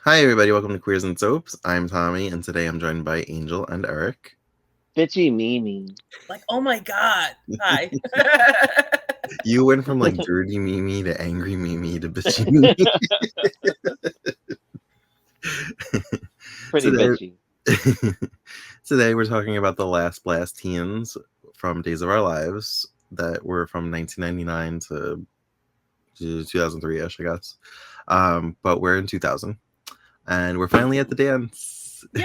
Hi, everybody. Welcome to Queers and Soaps. I'm Tommy, and today I'm joined by Angel and Eric. Bitchy Mimi. Like, oh my God. Hi. You went from like dirty Mimi to angry Mimi to bitchy Mimi. Pretty bitchy. Today we're talking about the last blastt teens from Days of Our Lives that were from 1999 to 2003-ish, I guess. But we're in 2000, and we're finally at the dance. Yay!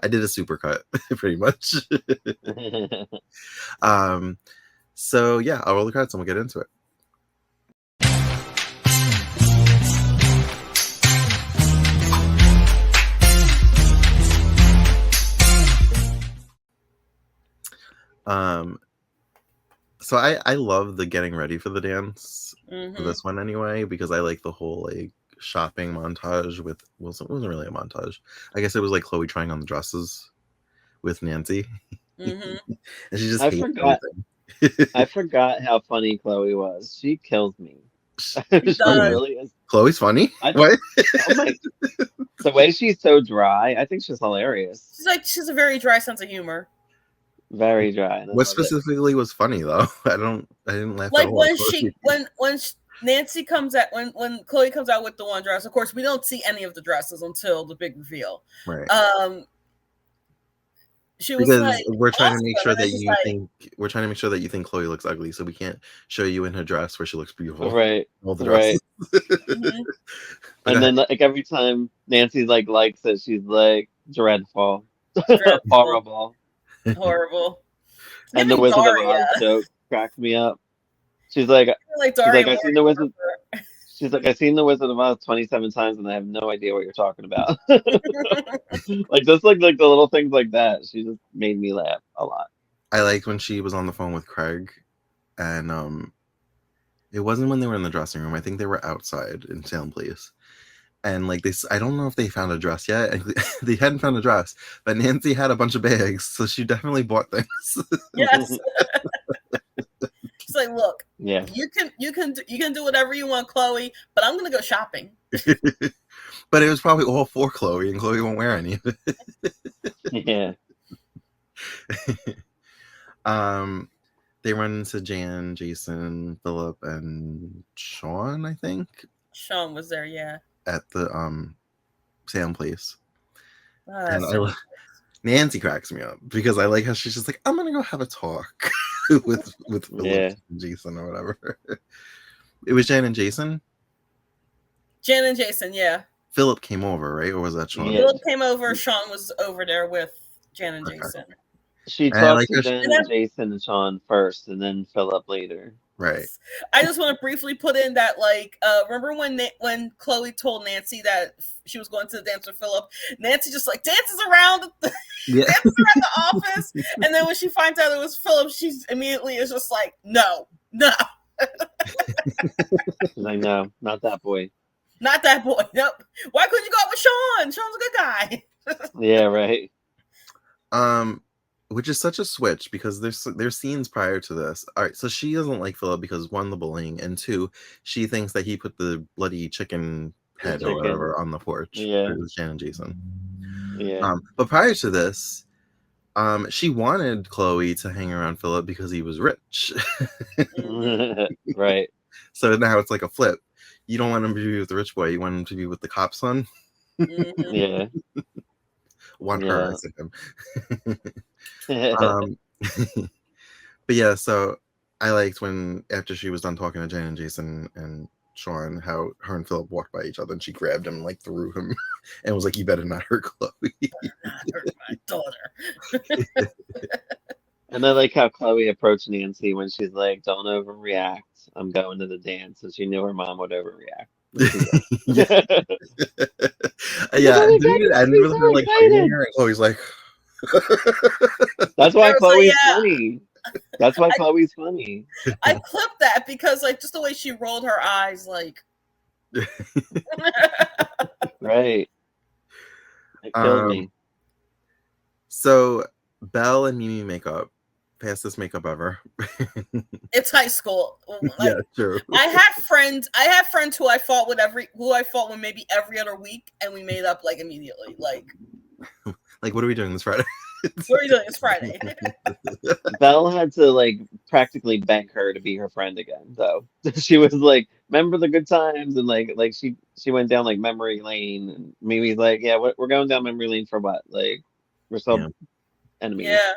I did a supercut, pretty much. So yeah, I'll roll the credits and we'll get into it. So I love the getting ready for the dance for this one anyway, because I like the whole like shopping montage with it wasn't really a montage. I guess it was like Chloe trying on the dresses with Nancy. And she just hates everything. I forgot how funny Chloe was. She kills me. She really is. Chloe's funny. What? Oh my! The way she's so dry, I think she's hilarious. She's a very dry sense of humor. Very dry. What specifically was funny though? I didn't laugh like at all. when Nancy comes out when Chloe comes out with the one dress. Of course, we don't see any of the dresses until the big reveal. Right. She was because like, we're trying to make sure that you think Chloe looks ugly, so we can't show you in her dress where she looks beautiful. Right. All the dresses. Right. And then like every time Nancy likes it, she's like dreadful. Horrible. And the Wizard of Oz joke cracked me up. She's like I've seen the Wizard. She's like, I've seen the Wizard of Oz 27 times, and I have no idea what you're talking about. like the little things like that. She just made me laugh a lot. I liked when she was on the phone with Craig, and it wasn't when they were in the dressing room. I think they were outside in Salem Place. And like I don't know if they found a dress yet. They hadn't found a dress, but Nancy had a bunch of bags, so she definitely bought things. Yes. She's like, look, yeah, you can do whatever you want, Chloe, but I'm gonna go shopping. But it was probably all for Chloe, and Chloe won't wear any of it. Yeah. They run into Jan, Jason, Philip, and Sean. I think Sean was there. Yeah. At the Salem Place. And Nancy cracks me up because I like how she's just like, I'm gonna go have a talk with Philip and Jason or whatever. It was Jan and Jason? Jan and Jason, yeah. Philip came over, right? Or was that Sean? Philip came over. Sean was over there with Jan and Jason. She talked to Jan and Jason and Sean first, and then Philip later. Right. I just want to briefly put in that, like, remember when Chloe told Nancy that she was going to the dance with Philip? Nancy just like dances around the office, and then when she finds out it was Philip, she immediately is just like, no. Like, no, not that boy. Not that boy. Nope. Why couldn't you go out with Sean? Sean's a good guy. Yeah, right. Which is such a switch because there's scenes prior to this. All right, so she doesn't like Philip because one, the bullying, and two, she thinks that he put the bloody chicken head or whatever on the porch. Yeah, it was Jan and Jason. Yeah. But prior to this, she wanted Chloe to hang around Philip because he was rich. Right. So now it's like a flip. You don't want him to be with the rich boy. You want him to be with the cop's son. Yeah. Want her, I said him. But yeah, so I liked when after she was done talking to Jan and Jason and Sean, how her and Philip walked by each other and she grabbed him and like threw him and was like, "You better not hurt Chloe." Not hurt my daughter. And I like how Chloe approached Nancy when she's like, "Don't overreact. I'm going to the dance," and she knew her mom would overreact. Yeah, and it was so like Chloe's like. That's why Chloe's funny. That's why Chloe's funny. I clipped that because like just the way she rolled her eyes, like. Right. It killed me. So Belle and Mimi make up, fastest makeup ever. It's high school. Like, yeah, true. I have friends who I fought with maybe every other week, and we made up like immediately. Like what are we doing this Friday? What are you doing? It's Friday. Belle had to like practically beg her to be her friend again, though. She was like, "Remember the good times," and like she went down like memory lane, and Mimi's like, "Yeah, we're going down memory lane for what? Like, we're still enemies." Yeah,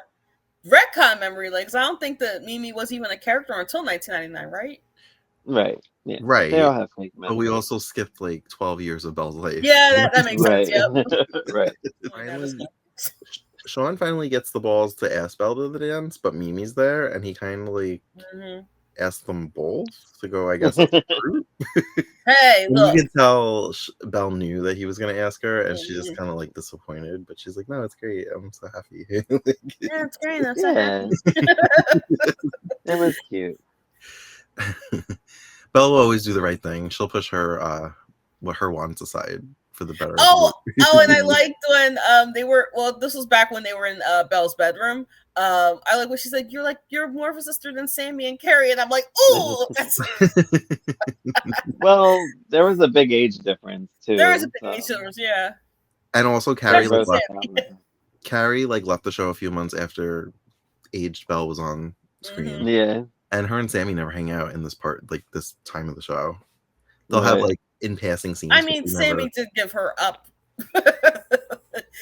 retcon memory lane. I don't think that Mimi was even a character until 1999, right? Right. Yeah. Right. They all have fake memories. But we also skipped like 12 years of Belle's life. Yeah, that makes sense. Yep. Right. Sean finally gets the balls to ask Belle to the dance, but Mimi's there, and he kind of like asked them both to go, I guess. Hey, look. You can tell Belle knew that he was going to ask her, and she's just kind of like disappointed, but she's like, no, it's great. I'm so happy. Yeah, it's great. I'm so happy. That was cute. Belle will always do the right thing. She'll push her wants aside for the better. Oh, and I liked when this was back when they were in Belle's bedroom. I like when she's like, you're more of a sister than Sammy and Carrie, and I'm like, ooh, that's well, there was a big age difference too. There was a big age difference, yeah. And also Carrie left the show a few months after aged Belle was on screen. Yeah. And her and Sammy never hang out in this part, like this time of the show. They'll have like in passing scenes. I mean, Sammy did give her up.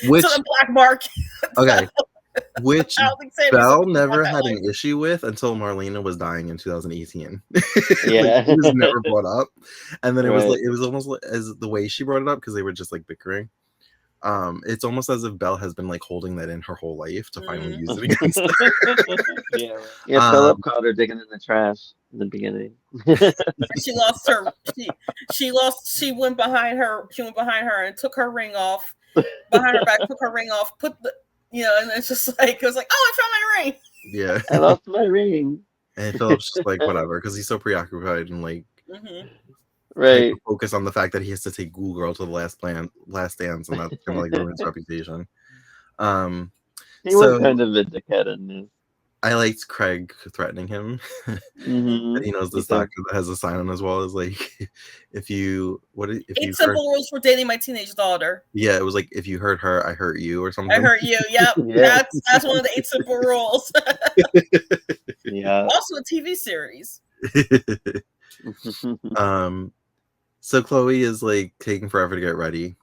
Which to the black mark. Okay. Which Belle never had an issue with until Marlena was dying in 2018. Yeah. It was never brought up. And then it was almost like as the way she brought it up, because they were just like bickering. It's almost as if Belle has been like holding that in her whole life to finally use it against her. Yeah, Philip caught her digging in the trash in the beginning. She lost her. She went behind her. She went behind her and took her ring off. Behind her back, took her ring off. And it's just like it was like, oh, I found my ring. Yeah, I lost my ring. And Philip's just like whatever, because he's so preoccupied and like. Right. Focus on the fact that he has to take Ghoul Girl to the last dance, and that's gonna like ruin his reputation. He was kind of a dickhead in this. I liked Craig threatening him. And he knows this doctor that has a sign on his wall is like, if you 8 simple rules for dating my teenage daughter. Yeah, it was like, if you hurt her, I hurt you, or something. I hurt you. Yep. Yeah. That's one of the 8 simple rules. Yeah. Also a TV series. So Chloe is like taking forever to get ready,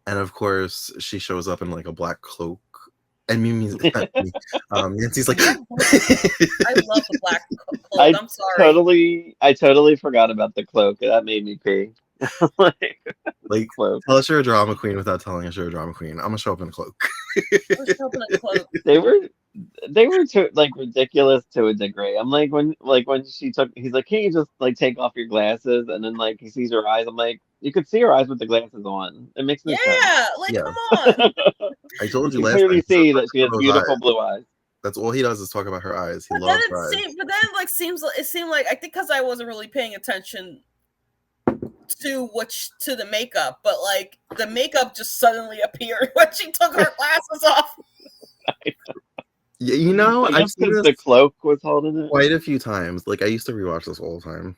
and of course she shows up in like a black cloak, and Mimi's Nancy's like, I love the black cloak. I'm sorry. I totally forgot about the cloak. That made me pee. like tell us you're a drama queen without telling us you're a drama queen. I'm gonna show up in a cloak. They were too like ridiculous to a degree. I'm like when he's like, can you just like take off your glasses, and then like he sees her eyes. I'm like, you could see her eyes with the glasses on. It makes no sense. Come on. I told you last clearly see that she has beautiful blue eyes. That's all he does is talk about her eyes. He loves her eyes. But then it seemed like I think because I wasn't really paying attention to the makeup, but like the makeup just suddenly appeared when she took her glasses off. Yeah, I've seen the cloak was holding it quite a few times. Like I used to rewatch this all the time,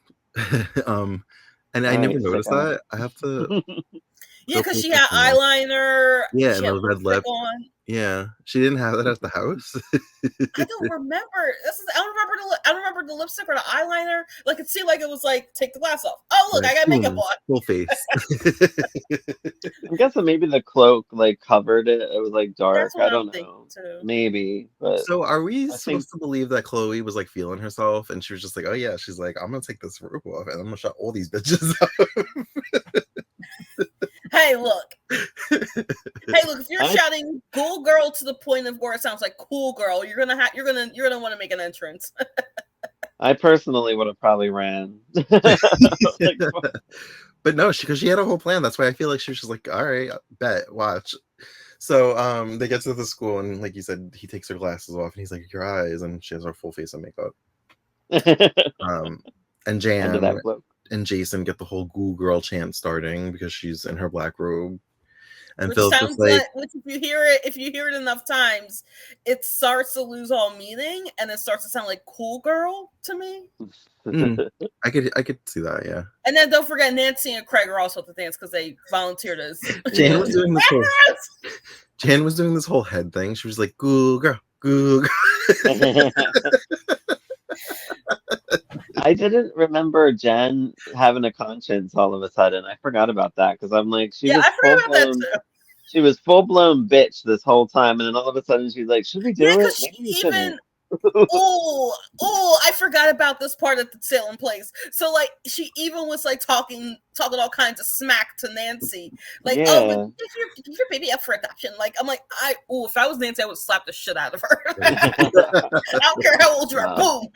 and I never noticed that. I have to. Yeah, because she had eyeliner. Yeah, and the red lip. On. Yeah, she didn't have that at the house. I don't remember. I don't remember the lipstick or the eyeliner. Like it seemed like it was like take the glass off. Oh look, I got makeup on. Full face. I'm guessing maybe the cloak like covered it. It was like dark. I don't know. Too. Maybe. But so are we supposed to believe that Chloe was like feeling herself and she was just like, oh yeah, she's like, I'm gonna take this robe off and I'm gonna shut all these bitches up. Hey, look. If you're shouting "Ghoul Girl" to the point of where it sounds like "Cool Girl," you're gonna want to make an entrance. I personally would have probably ran. But no, because she had a whole plan. That's why I feel like she was just like, all right, bet, watch. So they get to the school and like you said, he takes her glasses off and he's like, your eyes, and she has her full face of makeup. And Jan and Jason get the whole Ghoul Girl chant starting because she's in her black robe. And which Phil's sounds just like, which if you hear it enough times, it starts to lose all meaning, and it starts to sound like "cool girl" to me. I could see that, yeah. And then don't forget, Nancy and Craig are also at the dance because they volunteered as. Jan was doing this whole. Jan was doing this whole head thing. She was like, "Cool girl, cool girl." I didn't remember Jen having a conscience all of a sudden. I forgot about that because I'm like, I forgot about that too. She was full blown bitch this whole time, and then all of a sudden she's like, "Should we do it?" Maybe we shouldn't. I forgot about this part at the Salem place. So like she even was like talking all kinds of smack to Nancy. Like, but give your baby up for adoption. Like I'm like, if I was Nancy, I would slap the shit out of her. I don't care how old you are. Boom.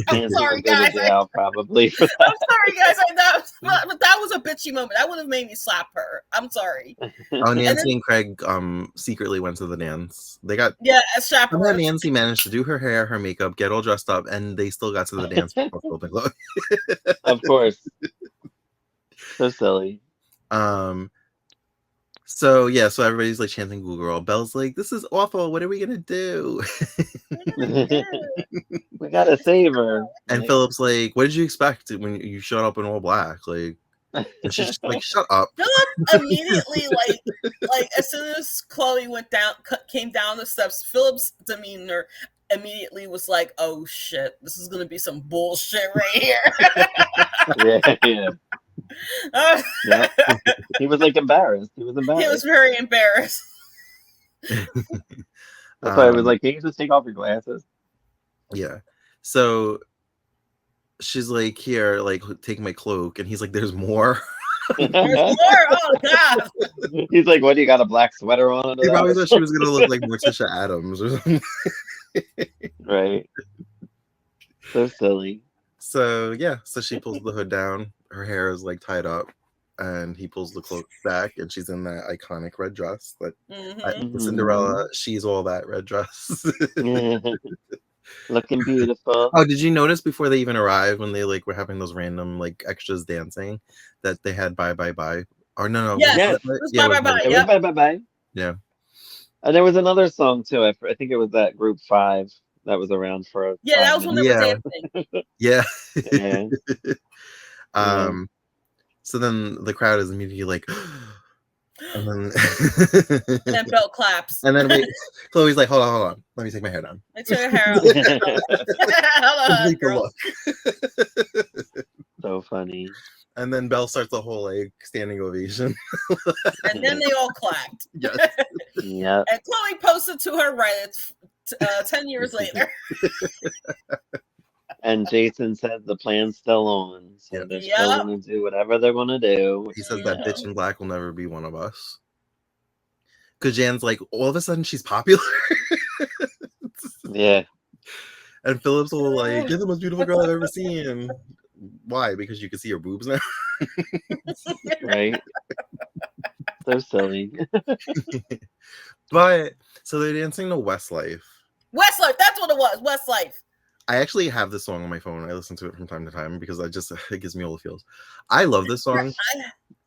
I'm sorry, guys. Probably. I'm sorry, guys. But that was a bitchy moment. That would have made me slap her. I'm sorry. Nancy and Craig secretly went to the dance. They got as chaperones. Nancy managed to do her hair, her makeup, get all dressed up, and they still got to the dance. Of course. So silly. So everybody's like chanting "Goo Girl." Belle's like, "This is awful. What are we gonna do?" We gotta save her. And Philip's like, "What did you expect when you showed up in all black?" Like, and she's just like, "Shut up." Philip immediately like as soon as Chloe came down the steps, Philip's demeanor immediately was like, "Oh shit, this is gonna be some bullshit right here." Yeah. He was like embarrassed. He was embarrassed. He was very embarrassed. That's why I was like, "Can you just take off your glasses?" Yeah. So she's like, "Here, like, take my cloak," and he's like, "There's more." There's more. Oh god. He's like, "What? You got a black sweater on?" He probably thought she was gonna look like Morticia Adams or something. Right. So silly. So she pulls the hood down. Her hair is like tied up, and he pulls the cloak back, and she's in that iconic red dress that Cinderella. She's all that red dress. Looking beautiful. Oh, did you notice before they even arrived when they like were having those random like extras dancing that they had bye bye bye or no it was bye bye bye. It was bye bye bye. Yeah. And there was another song too. I think it was that group 5 that was around for. That was when they were dancing. Yeah. Yeah. So then the crowd is immediately like, and then and then Belle claps. And then Chloe's like, hold on, let me take my hair down. I took her hair out. Hold on, girl. So funny. And then Belle starts a whole like standing ovation. And then they all clapped. Yes. Yeah. And Chloe posted to her Reddit 10 years later. And Jason said the plan's still on. So they're still going to do whatever they're going to do. He says that bitch in black will never be one of us. Because Jan's like, all of a sudden she's popular. Yeah. And Philip's all like, you're the most beautiful girl I've ever seen. Why? Because you can see her boobs now? Right. So silly. But, so they're dancing to Westlife. Westlife, that's what it was. Westlife. I actually have this song on my phone. I listen to it from time to time because it gives me all the feels. I love this song.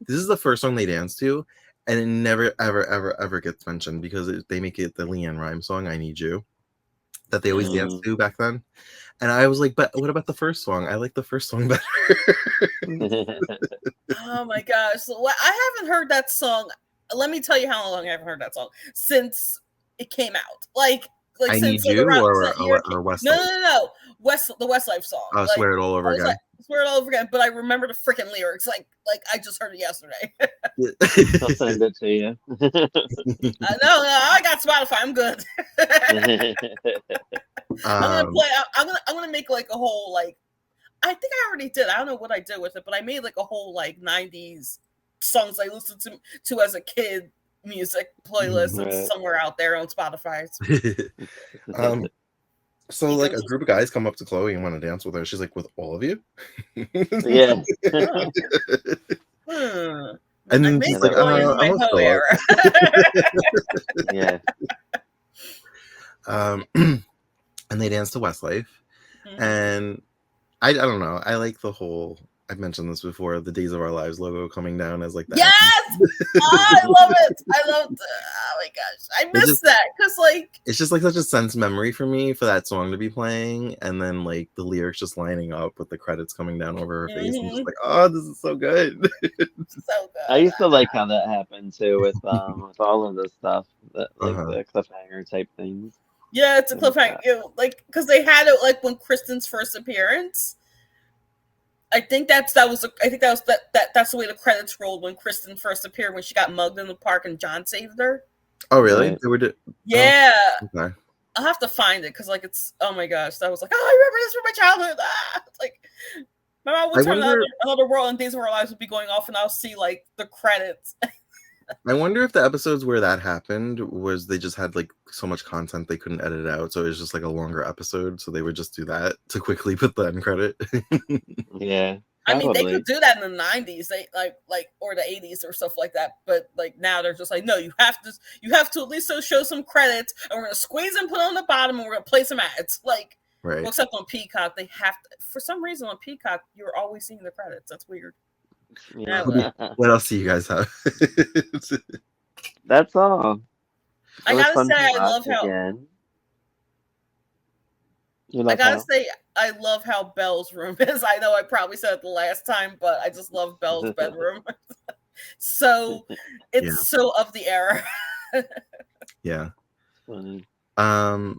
This is the first song they dance to, and it never, ever, ever, ever gets mentioned because they make it the Leanne Rimes song, I Need You, that they always dance to back then. And I was like, but what about the first song? I like the first song better. Oh my gosh. So, I haven't heard that song. Let me tell you how long I haven't heard that song. Since it came out. Like I Need You or Westlife? No. The Westlife song. Oh, like, Swear It All Over Again. Like, Swear It All Over Again, but I remember the freaking lyrics. Like I just heard it yesterday. I'll send it to you. No, I got Spotify. I'm good. I'm gonna make like a whole like. I think I already did. I don't know what I did with it, but I made like a whole like 90s songs I listened to as a kid. Music playlist It's somewhere out there on Spotify. So like a group of guys come up to Chloe and want to dance with her. She's like, with all of you? Yeah. And then she's like, I'm era. Yeah. And they dance to Westlife. And I don't know. I like the whole I've mentioned this before, the Days of Our Lives logo coming down as like that. Yes! I love it. I love oh my gosh. I miss that because like it's just like such a sense memory for me for that song to be playing, and then like the lyrics just lining up with the credits coming down over her face. I'm just like, oh, this is so good. So good. I used to like how that happened too with all of this stuff, that like the cliffhanger type things. Yeah, it's a cliffhanger. Like because they had it like when Kristen's first appearance. I think that's the way the credits rolled when Kristen first appeared when she got mugged in the park and John saved her. Oh really? Right. They were yeah. Oh, okay. I'll have to find it because like it's oh my gosh, that was like I remember this from my childhood. It's like my mom would turn another world and Days of Our Lives would be going off and I'll see like the credits. I wonder if the episodes where that happened was they just had like so much content they couldn't edit it out, so it was just like a longer episode, so they would just do that to quickly put the end credit. Yeah, I mean they could do that in the 90s, they like or the 80s or stuff like that, but like now they're just like no, you have to at least show some credits, and we're gonna squeeze and put on the bottom, and we're gonna play some ads, like right. Well, except on Peacock, they have to. For some reason on Peacock, you're always seeing the credits. That's weird. Yeah. What else do you guys have? That's all. I gotta say, I love how. I gotta say, I love how Belle's room is. I know I probably said it the last time, but I just love Belle's bedroom. So it's so of the era. Yeah. Funny. Oh,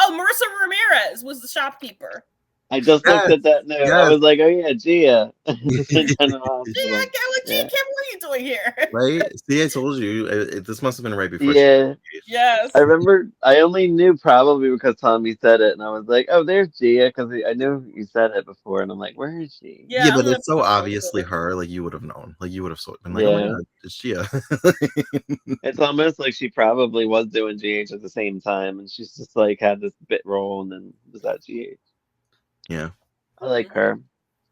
Marissa Ramirez was the shopkeeper. I just looked at that note. I was like, oh yeah, Gia. Gia, what are you doing here? Right? See, I told you. This must have been right before. Yeah. Yes. I remember. I only knew probably because Tommy said it, and I was like, oh, there's Gia, because I knew you said it before, and I'm like, where is she? Yeah, but it's so obviously her. Like you would have known. Like you would have been like, oh my god, it's Gia. It's almost like she probably was doing GH at the same time, and she's just like had this bit role, and then was at GH. Yeah, I like her.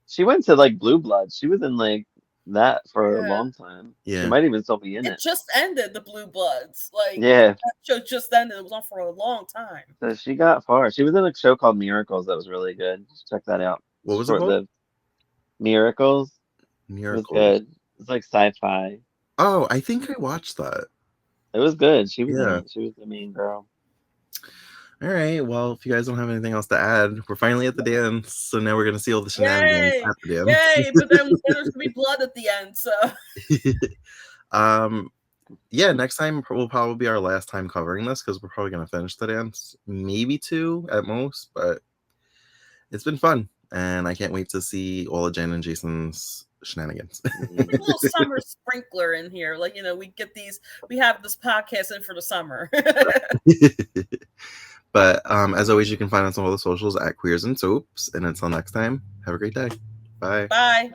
She went to like Blue Blood. She was in like that for a long time. Yeah, she might even still be in it. It just ended, the Blue Bloods. Like that show just ended. It was on for a long time. So she got far. She was in a show called Miracles that was really good. Check that out. What was it called? Miracles. Miracles. It was good. It's like sci-fi. Oh, I think I watched that. It was good. She was she was the main girl. All right. Well, if you guys don't have anything else to add, we're finally at the dance. So now we're going to see all the shenanigans at the dance. Yay! But then there's going to be blood at the end. So. Yeah, next time will probably be our last time covering this because we're probably going to finish the dance. Maybe 2 at most, but it's been fun. And I can't wait to see all of Jen and Jason's shenanigans. A little summer sprinkler in here. Like, you know, we have this podcast in for the summer. But as always, you can find us on all the socials at Queers and Soaps. And until next time, have a great day. Bye. Bye.